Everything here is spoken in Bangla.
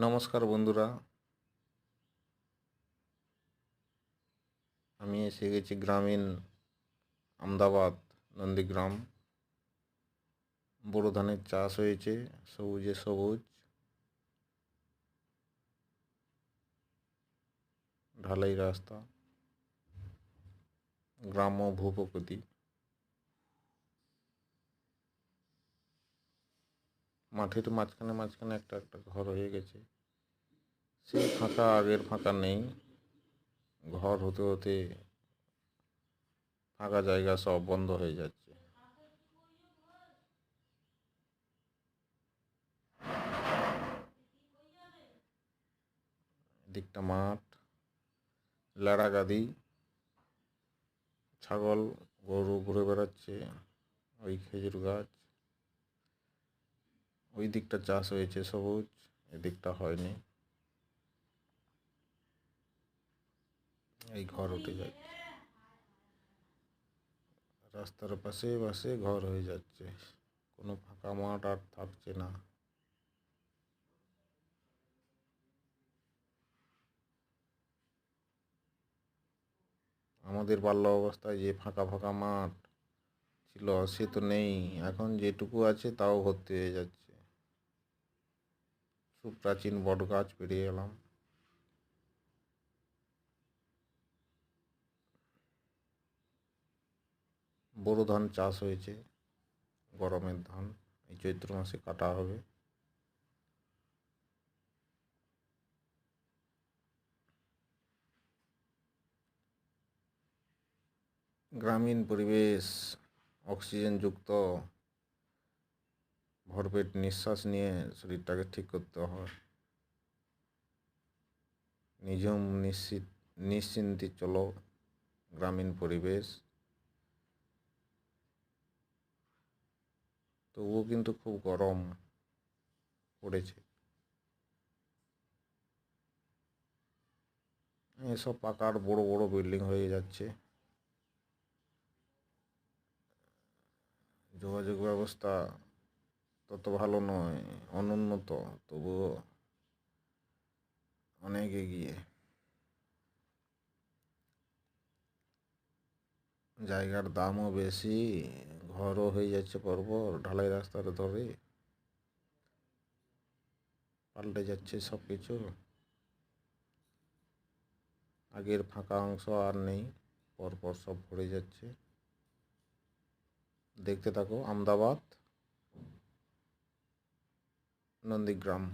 নমস্কার বন্ধুরা, আমি এসে গেছি গ্রামীণ আমদাবাদ নন্দীগ্রাম। বোরো ধানের চাষ হয়েছে, সবুজে সবুজ, ঢালাই রাস্তা, গ্রাম্য ভূপ্রকৃতি। মাঠের মাঝখানে মাঝখানে একটা একটা ঘর হয়ে গেছে। সেই ফাঁকা আগের ফাঁকা নেই, ঘর হতে হতে ফাঁকা জায়গা সব বন্ধ হয়ে যাচ্ছে। এদিকটা মাঠ, লেড়া গাদি, ছাগল গরু ঘুরে বেড়াচ্ছে। ওই খেজুর গাছ, ওই দিকটা চাষ হয়েছে সবুজ, এদিকটা হয়নি। এই ঘর উঠে যাচ্ছে, রাস্তার পাশে পাশে ঘর হয়ে যাচ্ছে, কোনো ফাঁকা মাঠ আর থাকছে না। আমাদের বাল্য অবস্থায় যে ফাঁকা ফাঁকা মাঠ ছিল সে তো নেই, এখন যেটুকু আছে তাও ভর্তি হয়ে যাচ্ছে। সুপ্রাচীন বট গাছ পেরিয়ে এলাম। বোরো ধান চাষ হয়েছে, গরমের ধান, এই চৈত্র মাসে কাটা হবে। গ্রামীণ পরিবেশ, অক্সিজেনযুক্ত, ভরপেট নিঃশ্বাস নিয়ে শরীরটাকে ঠিক করতে হয়। নিঝুম নিশ্চিন্তে চলো, গ্রামীণ পরিবেশ। তবুও কিন্তু খুব গরম পড়েছে। এসব পাকার বড় বড় বিল্ডিং হয়ে যাচ্ছে। যোগাযোগ ব্যবস্থা তত ভালো নয়, অনুন্নত, তবুও অনেক এগিয়ে। জায়গার দামও বেশি, ঘরও হয়ে যাচ্ছে পরপর ঢালাই রাস্তার ধরে। পাল্টে যাচ্ছে সব কিছু। আগের ফাঁকা অংশ আর নেই, পরপর সব ভরে যাচ্ছে। দেখতে থাকো আমদাবাদ নন্দীগ্রাম।